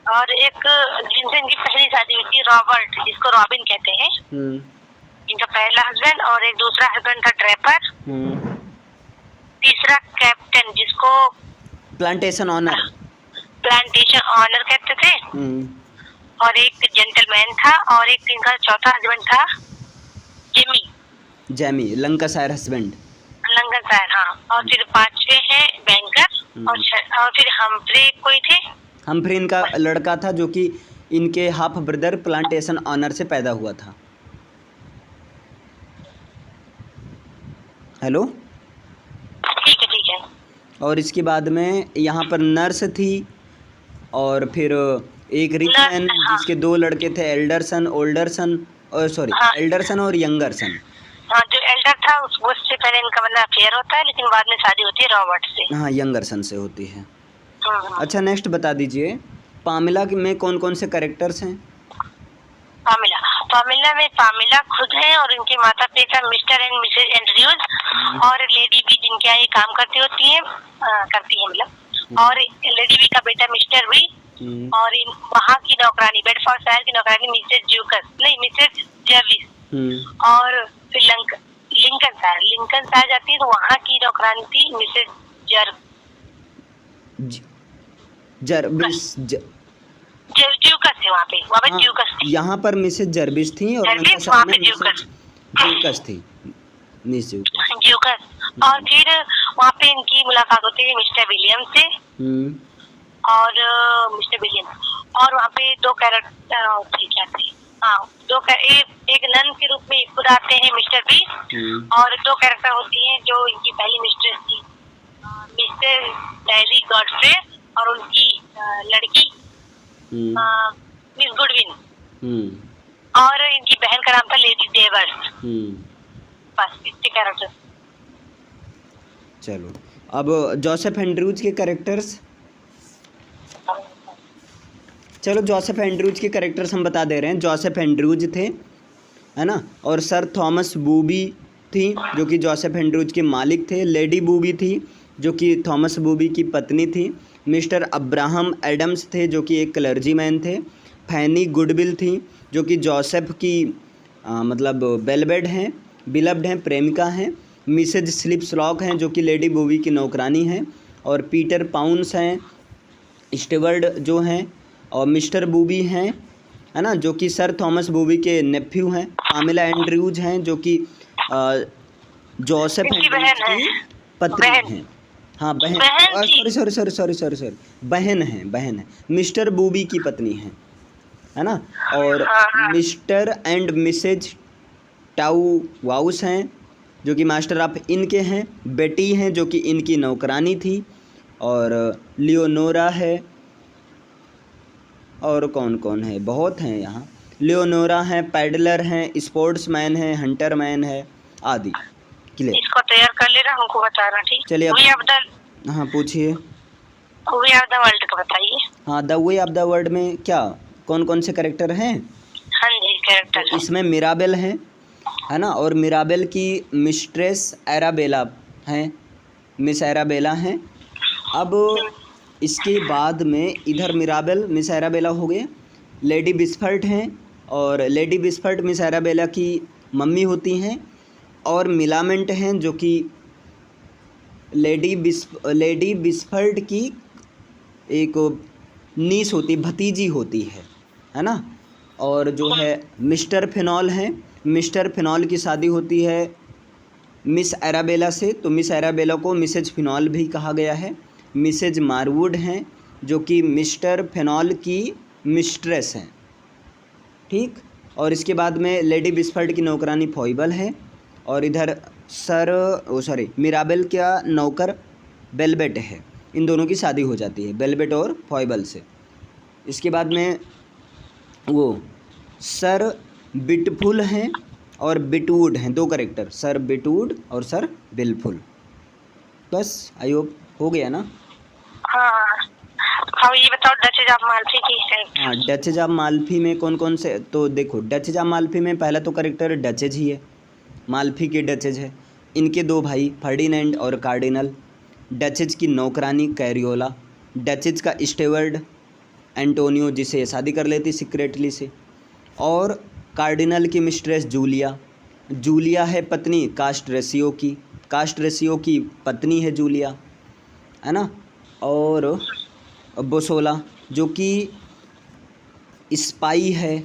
और एक जिनसे इनकी पहली शादी हुई थी रॉबर्ट, जिसको रॉबिन कहते हैं, इनका पहला हस्बैंड, और एक दूसरा हस्बैंड था ट्रैपर, तीसरा कैप्टन जिसको प्लांटेशन ऑनर कहते थे, और एक जेंटलमैन था, और एक इनका चौथा हस्बैंड था जेमी लंकाशायर हस्बैंड, हाँ। और फिर पांचवे हैं बैंकर, और फिर हम्फ्री कोई थे। हम्फ्री इनका लड़का था जो कि इनके हाफ ब्रदर प्लांटेशन ऑनर से पैदा हुआ था। हेलो, ठीक है। और इसके बाद में यहाँ पर नर्स थी, और फिर एक रिच मैन जिसके दो लड़के थे, एल्डरसन और यंगरसन। हाँ, जो एल्डर था उससे पहले इनका मतलब अफेयर होता है, लेकिन बाद में शादी होती है रॉबर्ट से। हाँ, यंगरसन से होती है। अच्छा नेक्स्ट बता दीजिए, पामिला में कौन कौन से कैरेक्टर्स हैं? पामिला में पामिला खुद है, और उनके माता पिता मिस्टर एंड मिसेज एंड्रयूज, और लेडी बी जिनके यहाँ काम करती है मतलब, और लेडी बी का बेटा मिस्टर बी, और वहाँ की नौकरानी बेडफोर्डशायर की नौकरानी मिसेज जर्विस, और फिर लिंकन शायर जाती है, तो वहाँ की नौकरानी थी मिसेज जर्विस ज्यूकस है वहाँ पे ज्यूकस थी। यहाँ पर मिसेज जर्विस थी, और वहाँ पे ज्यूकस थी, मिस ज्यूकस। और फिर वहाँ पे इनकी मुलाकात होती है मिस्टर विलियम से, और और वहाँ पे दो कैरेक्टर थे, क्या थे? एक नन के रूप में खुद आते हैं मिस्टर बी, और दो कैरेक्टर होती हैं जो इनकी पहली मिस्ट्रेस थी मिस्टर डैली गॉडफ्रे, और उनकी लड़की मिस गुडविन, और इनकी बहन का नाम था लेडी डेवर्स। बस इतने कैरेक्टर। चलो, अब जोसेफ एंड्रूज के कैरेक्टर्स। चलो, जोसेफ एंड्रूज के कैरेक्टर्स हम बता दे रहे हैं। जोसेफ एंड्रूज थे, है ना, और सर थॉमस बूबी थी जो कि जोसेफ एंड्रूज के मालिक थे। लेडी बूबी थी जो कि थॉमस बूबी की पत्नी थी। मिस्टर अब्राहम एडम्स थे जो कि एक क्लर्जीमैन थे। फैनी गुडविल थी जो कि जोसेफ की मतलब बिलब्ड हैं, प्रेमिका हैं। मिसेज स्लिपस्लॉक हैं जो कि लेडी बूबी की नौकरानी हैं। और पीटर पाउंस हैं, स्टीवर्ड जो हैं, और मिस्टर बूबी हैं, है ना, जो कि सर थॉमस बूबी के नेफ्यू हैं। पामिला एंड्रयूज हैं जो कि जोसेफ एंड्रयूज की पत्नी हैं। हाँ, सॉरी, बहन है, मिस्टर बूबी की पत्नी है ना। और Mr and Mrs Tow wouse हैं जो कि मास्टर ऑफ इनके हैं। बेटी हैं जो कि इनकी नौकरानी थी। और लियोनोरा है, और कौन कौन है, बहुत हैं यहाँ। लियोनोरा हैं, पैडलर हैं, स्पोर्ट्समैन हैं, हंटरमैन है आदि। क्लियर? इसको तैयार कर लेना, हमको बताना, ठीक? चलिए हाँ पूछिए। वे ऑफ द वर्ल्ड का बताइए। हाँ, the way of the world में क्या कौन कौन से कैरेक्टर हैं? हाँ जी, कैरेक्टर इसमें मिराबेल है ना, और मिराबेल की मिस्ट्रेस एराबेला हैं, मिस एराबेला हैं। अब इसके बाद में इधर मिराबेल मिस एराबेला हो गए। लेडी बिस्फर्ट हैं, और लेडी बिस्फर्ट मिस एराबेला की मम्मी होती हैं। और मिलामेंट हैं जो कि लेडी बिस्फर्ट की एक नीस होती, भतीजी होती है ना। और जो है मिस्टर फिनॉल हैं, मिस्टर फिनॉल की शादी होती है मिस एराबेला से, तो मिस एराबेला को मिसेज फिनॉल भी कहा गया है। मिसेज मारवुड हैं जो कि मिस्टर फिनॉल की मिस्ट्रेस हैं, ठीक। और इसके बाद में लेडी बिस्फर्ड की नौकरानी फॉइबल है, और इधर मिराबेल का नौकर बेलबेट है। इन दोनों की शादी हो जाती है बेलबेट और फॉइबल से। इसके बाद में वो सर बिटफुल हैं और बिटवुड हैं, दो करेक्टर, सर बिटवुड और सर बिलफुल। बस आई होप हो गया ना। हाँ अब ये बताओ डचेज ऑफ माल्फी की सेट। हाँ, डचेज ऑफ माल्फी में कौन कौन से, तो देखो डचेज ऑफ माल्फी में पहला तो करेक्टर डचेज ही है, माल्फी के डचेज है। इनके दो भाई फर्डिनेंड और कार्डिनल, डचेज की नौकरानी कैरियोला, डचेज का स्टेवर्ड एंटोनियो जिसे शादी कर लेती सीक्रेटली से, और कार्डिनल की मिस्ट्रेस जूलिया। जूलिया है पत्नी कास्ट्रेसियो की, कास्ट्रेसियो की पत्नी है जूलिया, है ना। और बोसोला जो कि स्पाई है,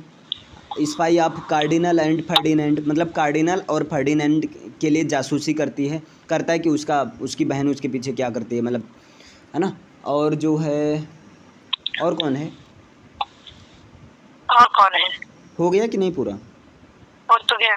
spy of cardinal and Ferdinand, मतलब कार्डिनल और फर्डिनेंड के लिए जासूसी करता है कि उसकी बहन उसके पीछे क्या करती है, मतलब, है ना। और जो है और कौन है, हो गया कि नहीं पूरा? और तो क्या,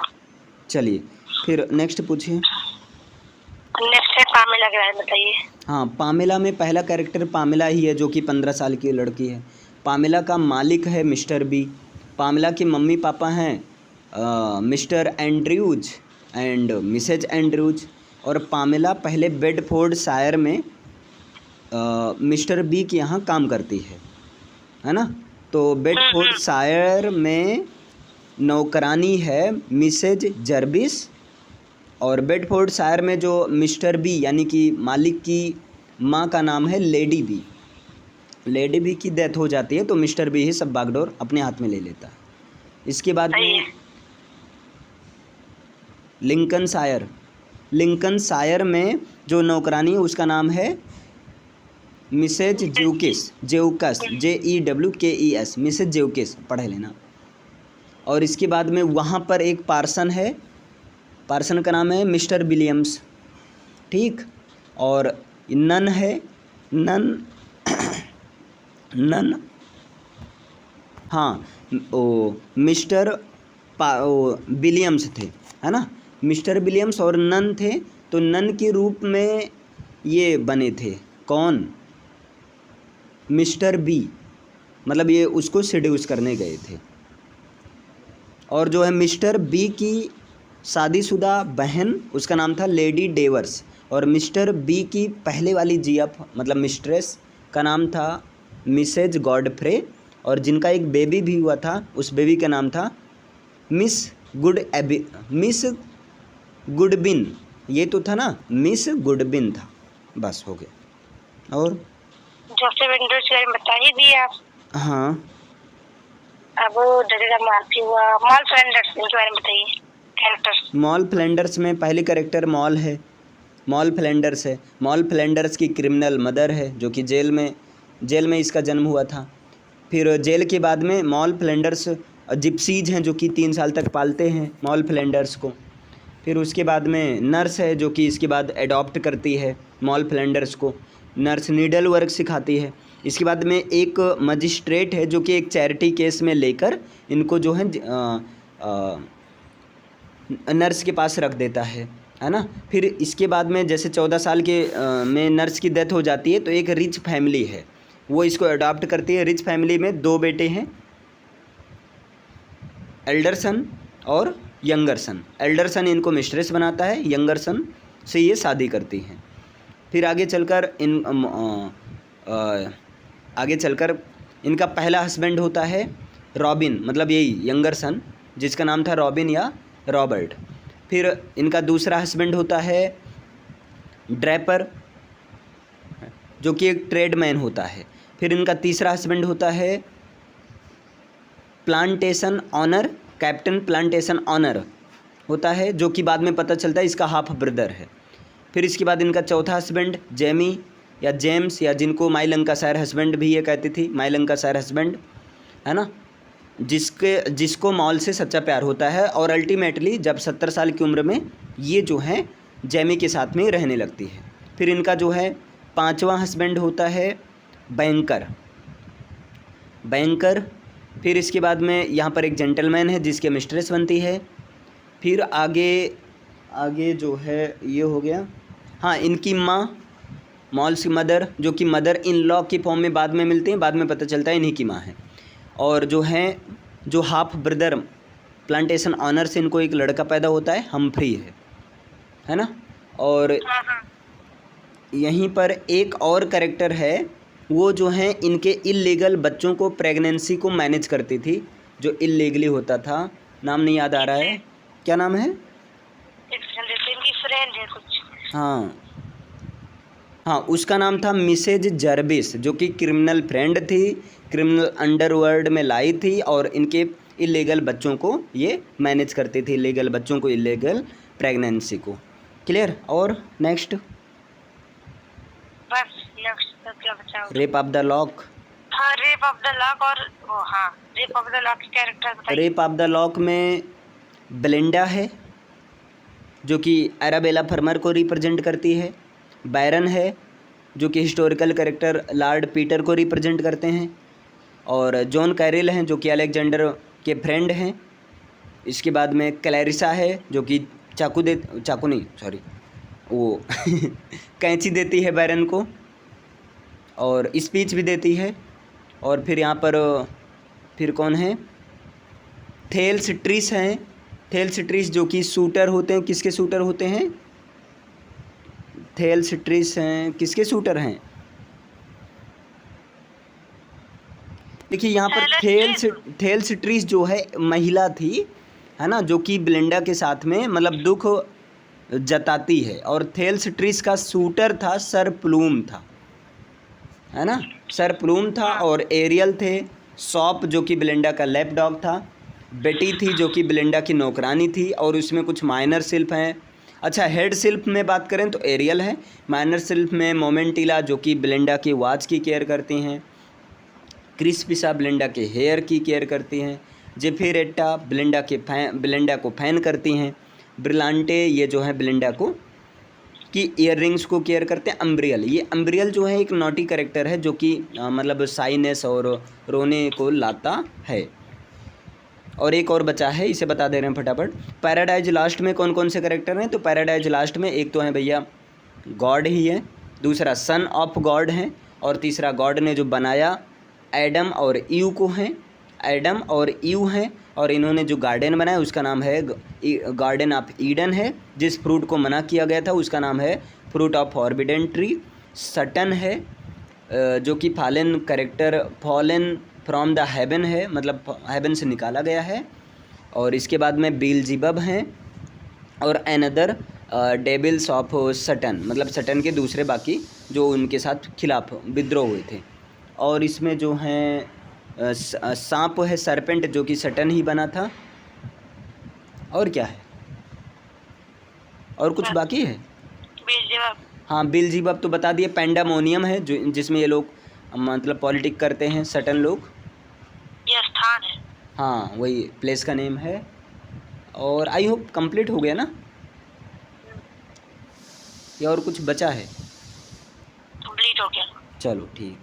चलिए फिर नेक्स्ट पूछिए। नेक्स्ट है पामेला के बारे में बताइए। हाँ, पामेला में पहला कैरेक्टर पामेला ही है जो कि 15 साल की लड़की है। पामेला का मालिक है मिस्टर बी। पामेला के मम्मी पापा हैं Mr Andrews and Mrs Andrews. और पामेला पहले बेडफोर्ड शायर में मिस्टर बी के यहाँ काम करती है ना। तो बेडफोर्ड शायर में नौकरानी है मिसेज जर्बिस, और बेडफोर्ड शायर में जो मिस्टर बी यानी कि मालिक की माँ का नाम है लेडी बी। लेडी बी की डेथ हो जाती है तो मिस्टर बी ही सब बागडोर अपने हाथ में ले लेता है। इसके बाद में लिंकन शायर में जो नौकरानी है उसका नाम है मिसेज जेउकिस, JEWKES, मिसेज जेउकिस पढ़ लेना। और इसके बाद में वहाँ पर एक पार्सन है, पार्सन का नाम है मिस्टर विलियम्स, ठीक। और नन है, नन हाँ, ओ मिस्टर विलियम्स थे, है ना। मिस्टर विलियम्स और नन थे, तो नन के रूप में ये बने थे कौन, मिस्टर बी, मतलब ये उसको सेड्यूस करने गए थे। और जो है मिस्टर बी की शादीशुदा बहन उसका नाम था लेडी डेवर्स, और मिस्टर बी की पहले वाली जीएफ मतलब मिस्ट्रेस का नाम था मिसेज गॉडफ्रे, और जिनका एक बेबी भी हुआ था उस बेबी का नाम था मिस गुडबिन। ये तो था ना, मिस गुडबिन था। बस हो गया। और जोसेफ एंड्रयूज के बारे में बता ही दिए आप। हाँ, अब डचेज ऑफ माल्फी हुआ, मॉल फ्लैंडर्स इनके बारे में बताइए कैरेक्टर्स। मॉल फ्लैंडर्स में पहली कैरेक्टर मॉल है, मॉल फ्लैंडर्स है। मॉल फ्लैंडर्स की क्रिमिनल मदर है जो कि जेल में इसका जन्म हुआ था। फिर जेल के बाद में मॉल फ्लैंडर्स जिप्सीज हैं जो कि 3 साल तक पालते हैं मॉल फ्लैंडर्स को। फिर उसके बाद में नर्स है जो कि इसके बाद एडॉप्ट करती है मॉल फ्लैंडर्स को, नर्स नीडल वर्क सिखाती है। इसके बाद में एक मजिस्ट्रेट है जो कि एक चैरिटी केस में लेकर इनको जो है नर्स के पास रख देता है ना। फिर इसके बाद में जैसे 14 साल के में नर्स की डेथ हो जाती है तो एक रिच फैमिली है वो इसको अडॉप्ट करती है। रिच फैमिली में 2 बेटे हैं, एल्डर सन और यंगर सन। एल्डर सन इनको मिस्ट्रेस बनाता है, यंगर सन से ये शादी करती हैं। फिर आगे चलकर इनका पहला हस्बैंड होता है रॉबिन, मतलब यही यंगर सन जिसका नाम था रॉबिन या रॉबर्ट। फिर इनका दूसरा हस्बैंड होता है ड्रैपर जो कि एक ट्रेडमैन होता है। फिर इनका तीसरा हस्बैंड होता है plantation owner, captain plantation owner होता है जो कि बाद में पता चलता है इसका हाफ ब्रदर है। फिर इसके बाद इनका चौथा हस्बैंड जेमी या जेम्स या जिनको माई लंकाशायर हस्बैंड भी ये कहती थी, माई लंकाशायर हस्बैंड, है ना। जिसको मॉल से सच्चा प्यार होता है और अल्टीमेटली जब 70 साल की उम्र में ये जो है जैमी के साथ में रहने लगती है। फिर इनका जो है 5वां हस्बैंड होता है बैंकर। फिर इसके बाद में यहाँ पर एक जेंटलमैन है जिसके मिस्ट्रेस बनती है। फिर आगे जो है ये हो गया, हाँ, इनकी माँ मॉल्स की मदर, जो कि मदर इन लॉ की फॉर्म में बाद में मिलते हैं, बाद में पता चलता है इन्हीं की माँ है। और जो हाफ ब्रदर प्लांटेशन ऑनर से इनको एक लड़का पैदा होता है, हम्फ्री है ना। और यहीं पर एक और कैरेक्टर है, वो जो है इनके इल्लीगल बच्चों को प्रेगनेंसी को मैनेज करती थी, जो इल्लीगली होता था। नाम नहीं याद आ रहा है, क्या नाम है? इनकी फ्रेंड है कुछ। हाँ, उसका नाम था मिसेज जर्विस, जो कि क्रिमिनल फ्रेंड थी, क्रिमिनल अंडरवर्ल्ड में लाई थी और इनके इल्लीगल बच्चों को ये मैनेज करती थी, इल्लीगल बच्चों को, इल्लीगल प्रेगनेंसी को। क्लियर? और नेक्स्ट बस, नेक्स्ट तो क्या बचा? Rape of the lock. हाँ, रेप ऑफ द लॉक। और हाँ, रेप ऑफ द लॉक के कैरेक्टर बताइए। रेप ऑफ द लॉक में बेलिंडा है, जो कि एराबेला फर्मर को रिप्रेजेंट करती है। बैरन है, जो कि हिस्टोरिकल कैरेक्टर लॉर्ड पीटर को रिप्रेजेंट करते हैं। और जॉन कैरिल हैं, जो कि अलेक्जेंडर के फ्रेंड हैं। इसके बाद में क्लैरिसा है, जो कि वो कैंची देती है बैरन को और स्पीच भी देती है। और फिर यहाँ पर फिर कौन है? थेल्स ट्रिस हैं, थेल्स ट्रिस जो कि शूटर होते हैं। किसके शूटर होते हैं? थेल्स ट्रिस हैं, किसके शूटर हैं? देखिए यहाँ पर थेल्स ट्रिस जो है महिला थी, है ना, जो कि बेलिंडा के साथ में मतलब दुख जताती है। और थेल्स ट्रिस का शूटर था सर प्लूम था, है ना, सर प्लूम था। और एरियल थे, सॉप जो कि बेलिंडा का लैप डॉग था, बेटी थी जो कि बेलिंडा की नौकरानी थी। और उसमें कुछ माइनर शिल्प हैं। अच्छा, हेड शिल्प में बात करें तो एरियल है। माइनर शिल्प में मोमेंटिला, जो कि बेलिंडा की वॉच की केयर करती हैं। क्रिस्पिसा बेलिंडा के हेयर की केयर करती हैं। जेफिरेट्टा बेलिंडा को फैन करती हैं। ब्रिलांटे ये जो है बेलिंडा को की ईयररिंग्स को केयर करते हैं। अम्ब्रियल, ये अम्ब्रियल जो है एक नॉटी कैरेक्टर है, जो कि मतलब साइनेस और रोने को लाता है। और एक और बचा है, इसे बता दे रहे हैं फटाफट। पैराडाइज लास्ट में कौन कौन से कैरेक्टर हैं? तो पैराडाइज लास्ट में एक तो है भैया गॉड ही है, दूसरा सन ऑफ गॉड है, और तीसरा गॉड ने जो बनाया एडम और ईव को हैं। एडम और ईव हैं, और इन्होंने जो गार्डन बनाया उसका नाम है गार्डन ऑफ ईडन है। जिस फ्रूट को मना किया गया था उसका नाम है fruit of forbidden tree. Satan है, जो कि fallen character, fallen from the heaven है, मतलब हेवन से निकाला गया है। और इसके बाद में बेल्जेबब हैं, और अनदर डेविल्स ऑफ सटन, मतलब सटन के दूसरे बाकी जो उनके साथ खिलाफ विद्रोह हुए थे। और इसमें जो हैं सांप है, सरपेंट, जो कि सटन ही बना था। और क्या है? और कुछ बाकी है? बेल्जेबब। हाँ, बेल्जेबब तो बता दिए। पैंडामोनियम है, जो जिसमें ये लोग मतलब पॉलिटिक करते हैं, सटन लोग। ये स्थान है। हाँ, वही प्लेस का नेम है। और आई होप कंप्लीट हो गया ना, या और कुछ बचा है? कंप्लीट हो गया। चलो ठीक।